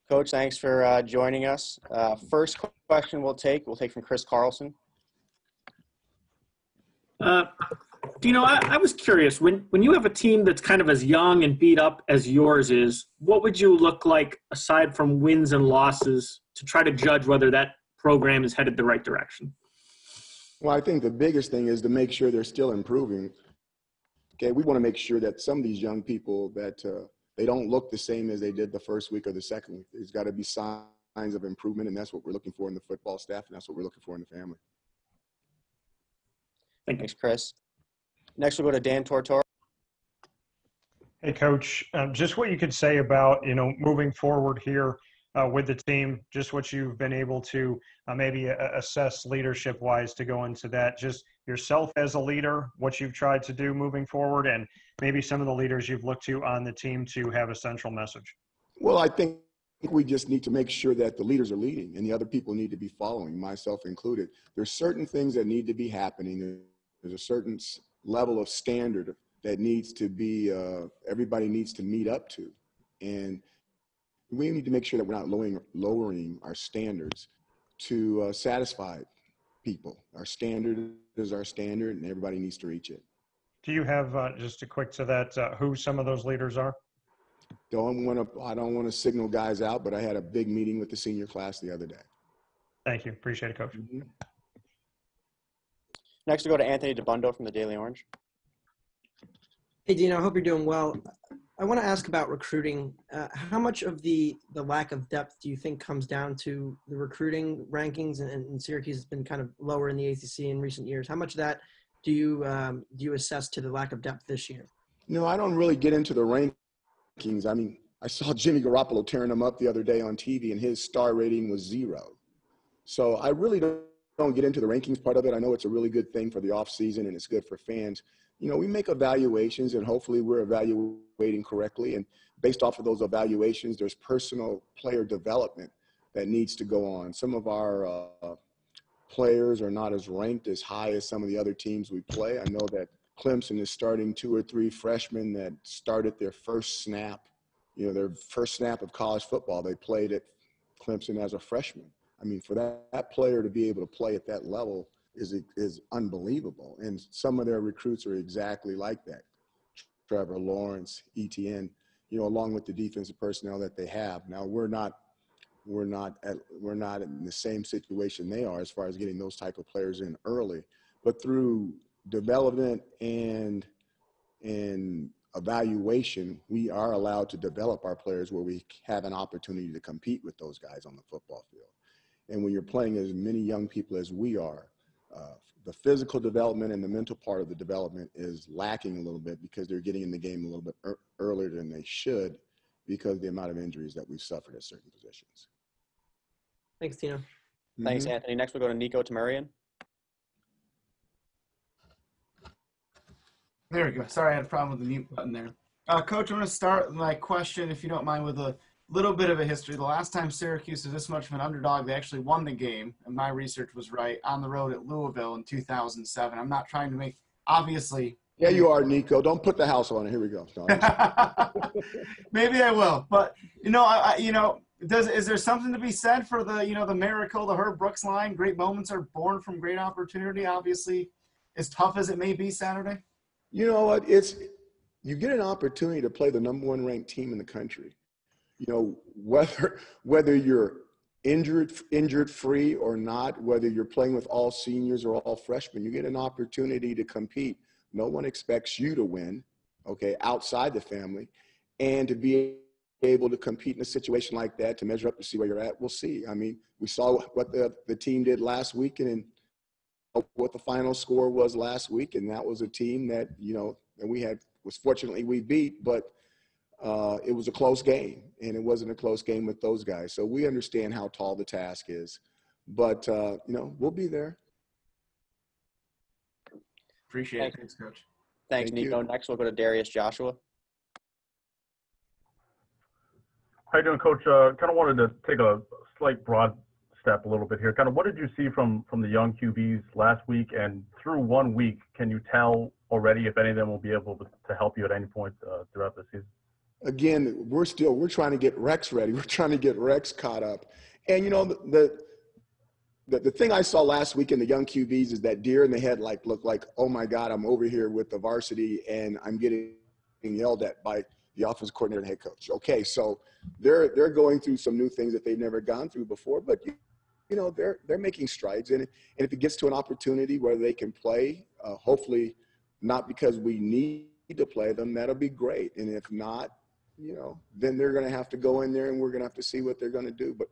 Coach, thanks for joining us. First question we'll take from Chris Carlson. Dino, I was curious, when you have a team that's kind of as young and beat up as yours is, what would you look like aside from wins and losses to try to judge whether that program is headed the right direction? Well, I think the biggest thing is to make sure they're still improving. Okay, we want to make sure that some of these young people that they don't look the same as they did the first week or the second week. There's got to be signs of improvement, and that's what we're looking for in the football staff, and that's what we're looking for in the family. Thanks, Chris. Next, we'll go to Dan Tortora. Hey, Coach, just what you could say about, moving forward here with the team, just what you've been able to maybe assess leadership-wise to go into that, just yourself as a leader, what you've tried to do moving forward, and maybe some of the leaders you've looked to on the team to have a central message. Well, I think we just need to make sure that the leaders are leading and the other people need to be following, myself included. There's certain things that need to be happening. There's a certain level of standard that needs to be, everybody needs to meet up to. And we need to make sure that we're not lowering our standards to satisfy people. Our standard is our standard, and everybody needs to reach it. Do you have, just a quick to that, who some of those leaders are? I don't want to signal guys out, but I had a big meeting with the senior class the other day. Thank you. Appreciate it, Coach. Mm-hmm. Next, we'll go to Anthony DeBundo from the Daily Orange. Hey, Dino, I hope you're doing well. I want to ask about recruiting. How much of the lack of depth do you think comes down to the recruiting rankings, and Syracuse has been kind of lower in the ACC in recent years? How much of that do you assess to the lack of depth this year? No, I don't really get into the rankings. I mean, I saw Jimmy Garoppolo tearing them up the other day on TV, and his star rating was 0. So I really don't get into the rankings part of it. I know it's a really good thing for the offseason, and it's good for fans. We make evaluations, and hopefully we're evaluating correctly. And based off of those evaluations, there's personal player development that needs to go on. Some of our players are not as ranked as high as some of the other teams we play. I know that Clemson is starting 2 or 3 freshmen that started their first snap, their first snap of college football. They played at Clemson as a freshman. I mean, for that player to be able to play at that level is unbelievable. And some of their recruits are exactly like that. Trevor Lawrence, ETN, along with the defensive personnel that they have. Now we're not in the same situation they are as far as getting those type of players in early, but through development and evaluation, we are allowed to develop our players where we have an opportunity to compete with those guys on the football field. And when you're playing as many young people as we are, the physical development and the mental part of the development is lacking a little bit because they're getting in the game a little bit earlier than they should because of the amount of injuries that we've suffered at certain positions. Thanks, Tino. Thanks, Anthony. Next, we'll go to Nico Tamarian. There we go. Sorry, I had a problem with the mute button there. Coach, I'm going to start my question, if you don't mind, with a little bit of a history. The last time Syracuse was this much of an underdog, they actually won the game, and my research was right, on the road at Louisville in 2007. I'm not trying to make, obviously. Yeah, you are, Nico. Don't put the house on it. Here we go. Maybe I will. But, is there something to be said for the miracle, the Herb Brooks line? Great moments are born from great opportunity, obviously, as tough as it may be Saturday? You know what? You get an opportunity to play the number 1 ranked team in the country. Whether you're injured free or not, whether you're playing with all seniors or all freshmen, you get an opportunity to compete. No one expects you to win, okay, outside the family, and to be able to compete in a situation like that, to measure up to see where you're at. We'll see. I mean, we saw what the team did last week and what the final score was last week, and that was a team that fortunately we beat, but it was a close game, and it wasn't a close game with those guys. So we understand how tall the task is, but we'll be there. Appreciate it. Thanks, Coach. Thanks, Nico. Next, we'll go to Darius Joshua. How you doing, Coach? Kind of wanted to take a slight broad step a little bit here. Kind of what did you see from the young QBs last week, and through 1 week, can you tell already if any of them will be able to help you at any point throughout the season? again, we're trying to get Rex ready. We're trying to get Rex caught up. And, you know, the thing I saw last week in the young QBs is that deer in the head looked like, oh my God, I'm over here with the varsity and I'm getting yelled at by the offensive coordinator and head coach. Okay, so they're going through some new things that they've never gone through before, but you know, they're making strides in it. And if it gets to an opportunity where they can play, hopefully not because we need to play them, that'll be great. And if not, you know, then they're going to have to go in there and we're going to have to see what they're going to do. But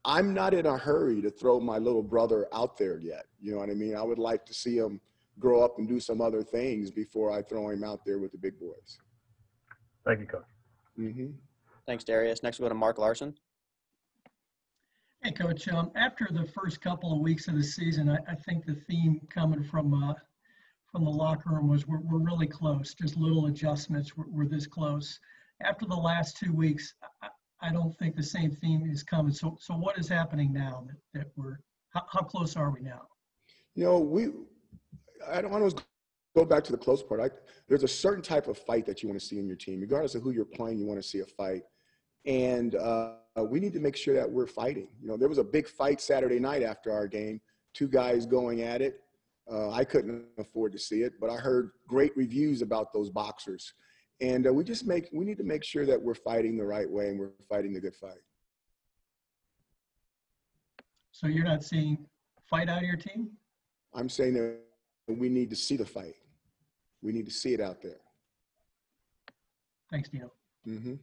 I'm not in a hurry to throw my little brother out there yet. You know what I mean? I would like to see him grow up and do some other things before I throw him out there with the big boys. Thank you, Coach. Mm-hmm. Thanks, Darius. Next, we'll go to Mark Larson. Hey, Coach. After the first couple of weeks of the season, I think the theme coming from the locker room was we're really close. Just little adjustments. We're this close. After the last 2 weeks, I don't think the same theme is coming. So what is happening now that we're how close are we now? You know, I don't want to go back to the close part. There's a certain type of fight that you want to see in your team, regardless of who you're playing. You want to see a fight, and we need to make sure that we're fighting. You know, there was a big fight Saturday night after our game. 2 guys going at it. I couldn't afford to see it, but I heard great reviews about those boxers. And we need to make sure that we're fighting the right way and we're fighting the good fight. So you're not seeing fight out of your team? I'm saying that we need to see the fight. We need to see it out there. Thanks, Dino. Mm-hmm.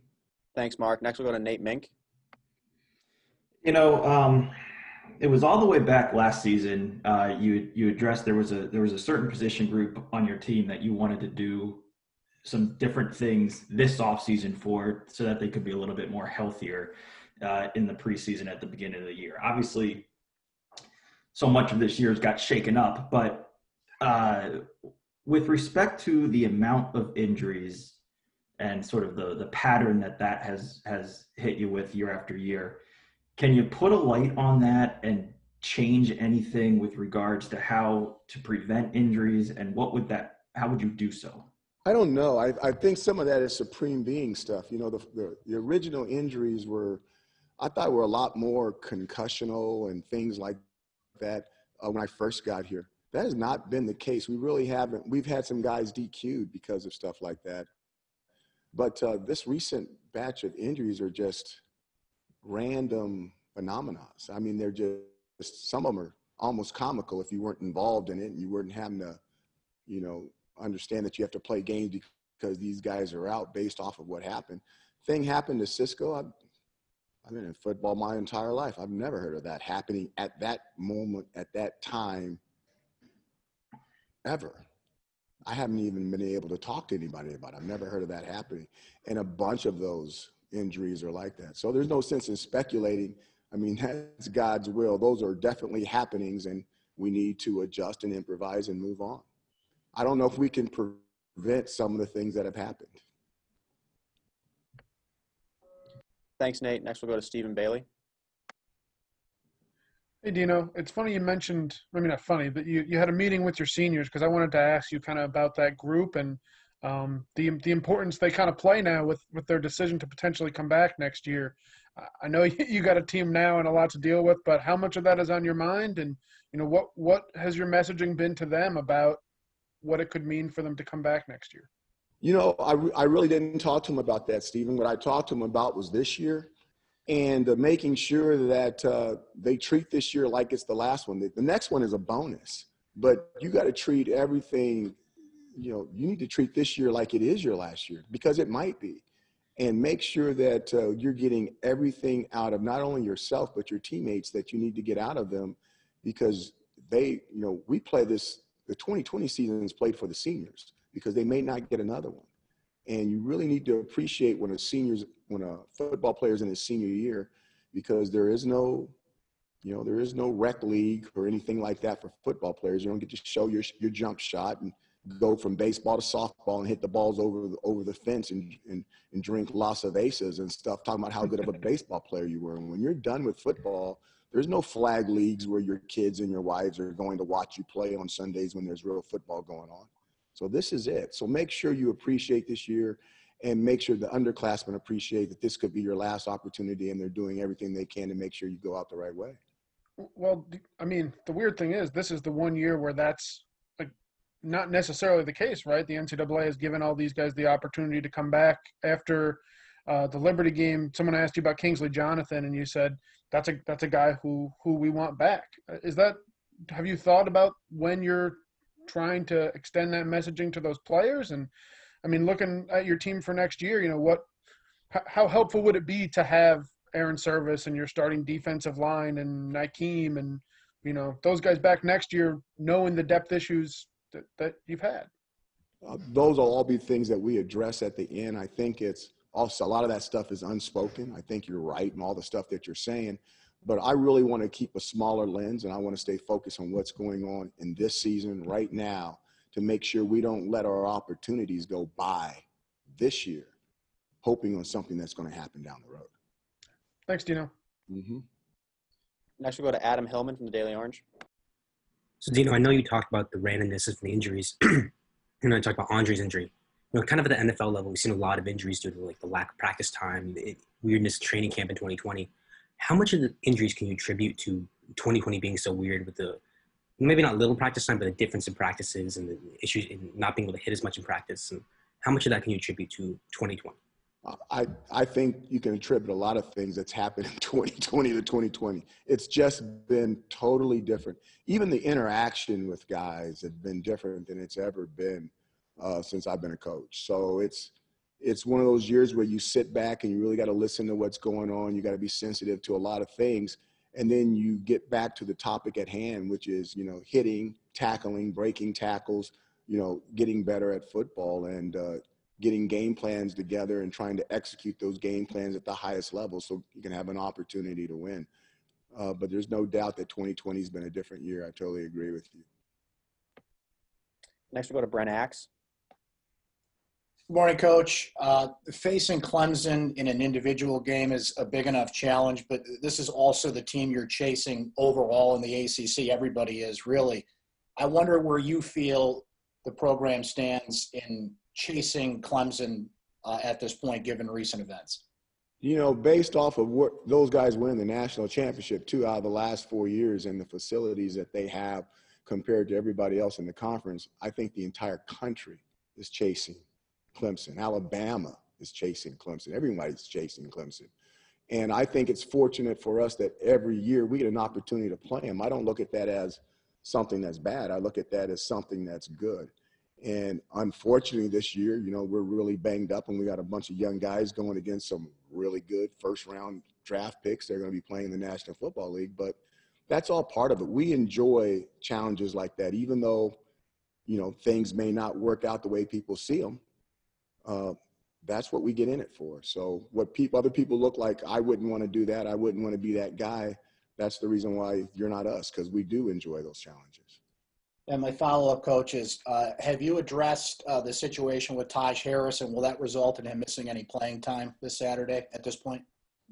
Thanks, Mark. Next, we'll go to Nate Mink. You know, it was all the way back last season. You addressed there was a certain position group on your team that you wanted to do some different things this offseason for so that they could be a little bit more healthier in the preseason at the beginning of the year. Obviously, so much of this year's got shaken up, but with respect to the amount of injuries and sort of the pattern that has hit you with year after year, can you put a light on that and change anything with regards to how to prevent injuries, and how would you do so? I don't know. I think some of that is supreme being stuff. You know, the original injuries I thought were a lot more concussional and things like that when I first got here. That has not been the case. We really haven't. We've had some guys DQ'd because of stuff like that. But this recent batch of injuries are just random phenomena. I mean, they're just, some of them are almost comical if you weren't involved in it and you weren't having to, you know, understand that you have to play games because these guys are out based off of what happened. Thing happened to Cisco. I've been in football my entire life. I've never heard of that happening at that moment, at that time, ever. I haven't even been able to talk to anybody about it. I've never heard of that happening. And a bunch of those injuries are like that. So there's no sense in speculating. I mean, that's God's will. Those are definitely happenings, and we need to adjust and improvise and move on. I don't know if we can prevent some of the things that have happened. Thanks, Nate. Next, we'll go to Stephen Bailey. Hey, Dino, it's funny you mentioned, I mean, not funny, but you had a meeting with your seniors because I wanted to ask you kind of about that group and the importance they kind of play now with their decision to potentially come back next year. I know you got a team now and a lot to deal with, but how much of that is on your mind? And, you know, what has your messaging been to them about what it could mean for them to come back next year? You know, I really didn't talk to them about that, Stephen. What I talked to them about was this year and making sure that they treat this year like it's the last one. The next one is a bonus, but you got to treat everything, you know, you need to treat this year like it is your last year because it might be. And make sure that you're getting everything out of not only yourself, but your teammates that you need to get out of them because they, you know, we play this, the 2020 season is played for the seniors because they may not get another one. And you really need to appreciate when a football player is in his senior year because there is no, you know, there is no rec league or anything like that for football players. You don't get to show your jump shot and go from baseball to softball and hit the balls over the fence and drink Las Avesas and stuff, talking about how good of a baseball player you were. And when you're done with football, there's no flag leagues where your kids and your wives are going to watch you play on Sundays when there's real football going on. So this is it. So make sure you appreciate this year and make sure the underclassmen appreciate that this could be your last opportunity and they're doing everything they can to make sure you go out the right way. Well, I mean, the weird thing is this is the one year where that's like not necessarily the case, right? The NCAA has given all these guys the opportunity to come back after the Liberty game. Someone asked you about Kingsley Jonathan, and you said that's a guy who we want back. Have you thought about when you're trying to extend that messaging to those players? And I mean, looking at your team for next year, how helpful would it be to have Aaron Service and your starting defensive line and Nykeem and, those guys back next year, knowing the depth issues that you've had? Those will all be things that we address at the end. I think it's also a lot of that stuff is unspoken. I think you're right in all the stuff that you're saying, but I really want to keep a smaller lens, and I want to stay focused on what's going on in this season right now to make sure we don't let our opportunities go by this year, hoping on something that's going to happen down the road. Thanks, Dino. Mm-hmm. Next, we'll go to Adam Hillman from the Daily Orange. So, Dino, I know you talked about the randomness of the injuries, and I talked about Andre's injury. Kind of at the NFL level, we've seen a lot of injuries due to the lack of practice time, weirdness training camp in 2020. How much of the injuries can you attribute to 2020 being so weird with the maybe not little practice time, but the difference in practices and the issues in not being able to hit as much in practice? And how much of that can you attribute to 2020? I think you can attribute a lot of things that's happened in 2020 to 2020. It's just been totally different. Even the interaction with guys have been different than it's ever been since I've been a coach. So it's one of those years where you sit back and you really got to listen to what's going on. You got to be sensitive to a lot of things. And then you get back to the topic at hand, which is, hitting, tackling, breaking tackles, getting better at football and getting game plans together and trying to execute those game plans at the highest level so you can have an opportunity to win. But there's no doubt that 2020 has been a different year. I totally agree with you. Next, we'll go to Brent Axe. Good morning, Coach. Facing Clemson in an individual game is a big enough challenge, but this is also the team you're chasing overall in the ACC. Everybody is, really. I wonder where you feel the program stands in chasing Clemson at this point, given recent events. Based off of what those guys win the national championship 2 out of the last 4 years and the facilities that they have compared to everybody else in the conference, I think the entire country is chasing Clemson. Alabama is chasing Clemson. Everybody's chasing Clemson. And I think it's fortunate for us that every year we get an opportunity to play them. I don't look at that as something that's bad. I look at that as something that's good. And unfortunately this year, we're really banged up and we got a bunch of young guys going against some really good first-round draft picks. They're going to be playing in the National Football League, but that's all part of it. We enjoy challenges like that, even though, things may not work out the way people see them. That's what we get in it for. So what other people look like, I wouldn't want to do that. I wouldn't want to be that guy. That's the reason why you're not us, because we do enjoy those challenges. And my follow-up, Coach, is have you addressed the situation with Taj Harris, and will that result in him missing any playing time this Saturday at this point?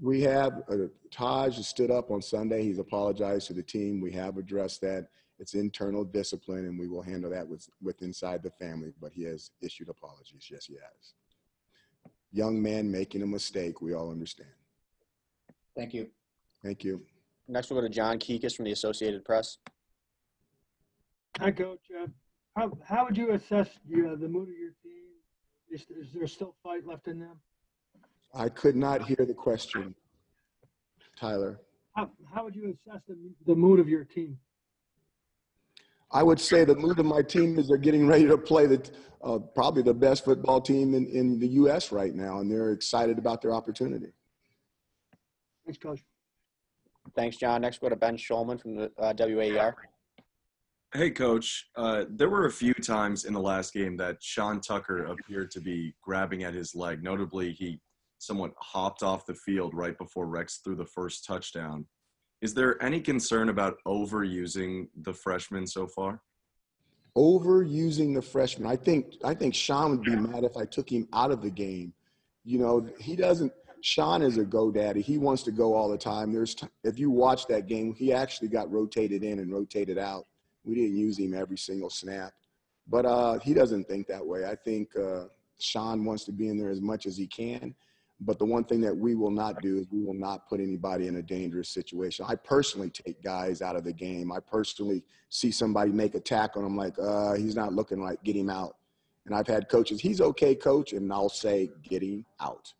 We have Taj stood up on Sunday. He's apologized to the team. We have addressed that. It's internal discipline, and we will handle that with inside the family, but he has issued apologies. Yes, he has. Young man making a mistake. We all understand. Thank you. Thank you. Next, we'll go to John Kikis from the Associated Press. Hi, Coach. How would you assess the mood of your team? Is there still fight left in them? I could not hear the question, Tyler. How would you assess the mood of your team? I would say the mood of my team is they're getting ready to play probably the best football team in the U.S. right now, and they're excited about their opportunity. Thanks, Coach. Thanks, John. Next, we'll go to Ben Schulman from the WAER. Hey, Coach. There were a few times in the last game that Sean Tucker appeared to be grabbing at his leg. Notably, he somewhat hopped off the field right before Rex threw the first touchdown. Is there any concern about overusing the freshman so far? Overusing the freshman. I think Sean would be mad if I took him out of the game. He doesn't. Sean is a GoDaddy. He wants to go all the time. If you watch that game, he actually got rotated in and rotated out. We didn't use him every single snap, but he doesn't think that way. I think Sean wants to be in there as much as he can. But the one thing that we will not do is we will not put anybody in a dangerous situation. I personally take guys out of the game. I personally see somebody make a tackle, and I'm like, he's not looking right, get him out. And I've had coaches, he's okay, coach, and I'll say, get him out.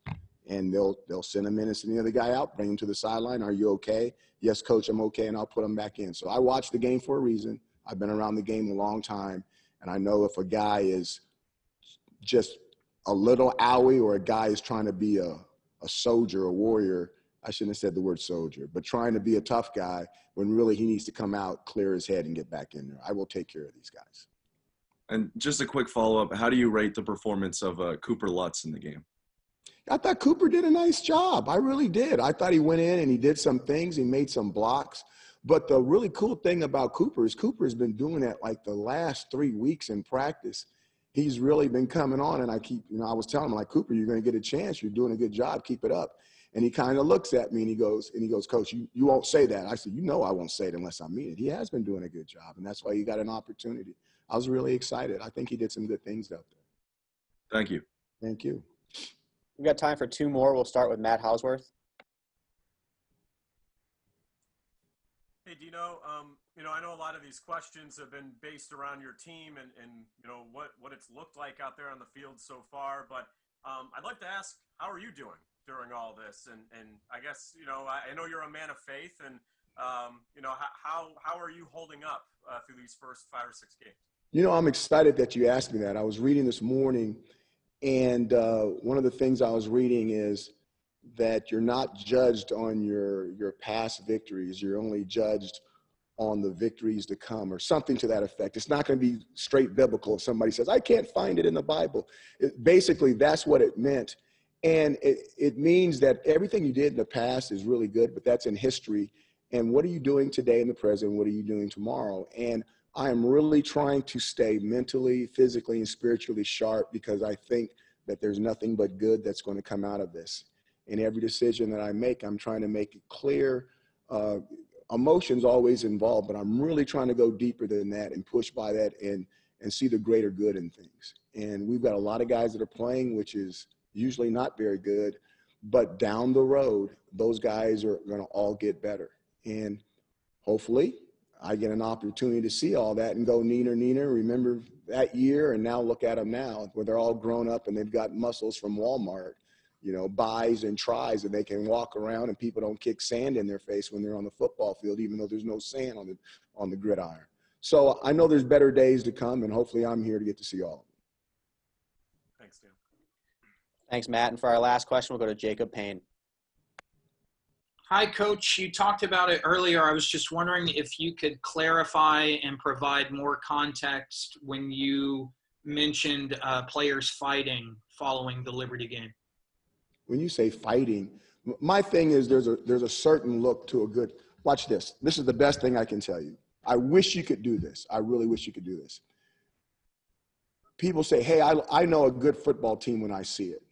And they'll send him in and send the other guy out, bring him to the sideline. Are you okay? Yes, coach, I'm okay, and I'll put him back in. So I watch the game for a reason. I've been around the game a long time, and I know if a guy is just a little owie or a guy is trying to be a soldier, a warrior, I shouldn't have said the word soldier, but trying to be a tough guy when really he needs to come out, clear his head, and get back in there. I will take care of these guys. And just a quick follow-up, how do you rate the performance of Cooper Lutz in the game? I thought Cooper did a nice job. I really did. I thought he went in and he did some things. He made some blocks. But the really cool thing about Cooper is Cooper has been doing that like the last 3 weeks in practice. He's really been coming on, and I was telling him, like, Cooper, you're going to get a chance. You're doing a good job. Keep it up. And he kind of looks at me and he goes, Coach, you won't say that. I said, I won't say it unless I mean it. He has been doing a good job, and that's why he got an opportunity. I was really excited. I think he did some good things out there. Thank you. Thank you. We've got time for 2 more. We'll start with Matt Hausworth. Hey, Dino, I know a lot of these questions have been based around your team and what it's looked like out there on the field so far. But I'd like to ask, how are you doing during all this? And I guess, I know you're a man of faith. And, how are you holding up through these first 5 or 6 games? I'm excited that you asked me that. I was reading this morning, and one of the things I was reading is that you're not judged on your past victories. You're only judged on the victories to come, or something to that effect. It's not going to be straight biblical if somebody says, I can't find it in the Bible. Basically, that's what it meant. And it means that everything you did in the past is really good, but that's in history. And what are you doing today in the present? What are you doing tomorrow? And I am really trying to stay mentally, physically, and spiritually sharp, because I think that there's nothing but good that's going to come out of this. And every decision that I make, I'm trying to make it clear. Emotions always involved, but I'm really trying to go deeper than that and push by that and see the greater good in things. And we've got a lot of guys that are playing, which is usually not very good, but down the road, those guys are going to all get better. And hopefully I get an opportunity to see all that and go, Neener, remember that year, and now look at them now, where they're all grown up and they've got muscles from Walmart, buys and tries, and they can walk around and people don't kick sand in their face when they're on the football field, even though there's no sand on the gridiron. So I know there's better days to come, and hopefully I'm here to get to see all of them. Thanks, Dan. Thanks, Matt. And for our last question, we'll go to Jacob Payne. Hi, Coach. You talked about it earlier. I was just wondering if you could clarify and provide more context when you mentioned players fighting following the Liberty game. When you say fighting, my thing is there's a certain look to a good – watch this. This is the best thing I can tell you. I wish you could do this. I really wish you could do this. People say, hey, I know a good football team when I see it.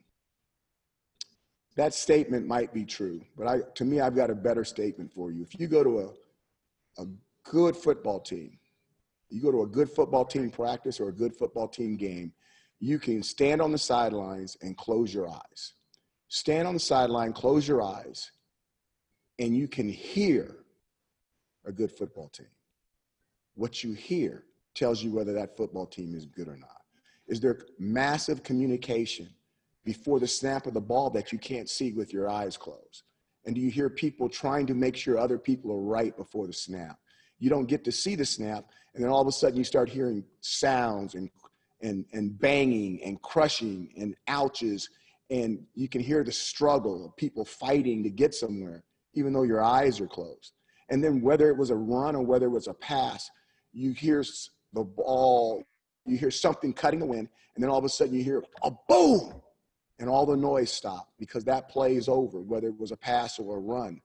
That statement might be true, but to me, I've got a better statement for you. If you go to a good football team, you go to a good football team practice or a good football team game, you can stand on the sidelines and close your eyes. Stand on the sideline, close your eyes, and you can hear a good football team. What you hear tells you whether that football team is good or not. Is there massive communication before the snap of the ball that you can't see with your eyes closed? And do you hear people trying to make sure other people are right before the snap? You don't get to see the snap, and then all of a sudden you start hearing sounds and banging and crushing and ouches, and you can hear the struggle of people fighting to get somewhere, even though your eyes are closed. And then whether it was a run or whether it was a pass, you hear the ball, you hear something cutting the wind, and then all of a sudden you hear a boom, and all the noise stopped because that play is over, whether it was a pass or a run,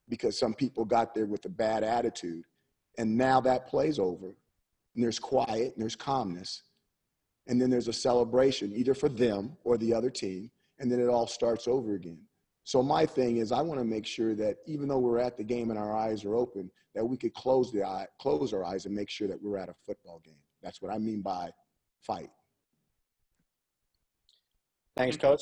because some people got there with a bad attitude. And now that play's over, and there's quiet, and there's calmness, and then there's a celebration either for them or the other team, and then it all starts over again. So my thing is I want to make sure that even though we're at the game and our eyes are open, that we could close our eyes and make sure that we're at a football game. That's what I mean by fight. Thanks, Coach.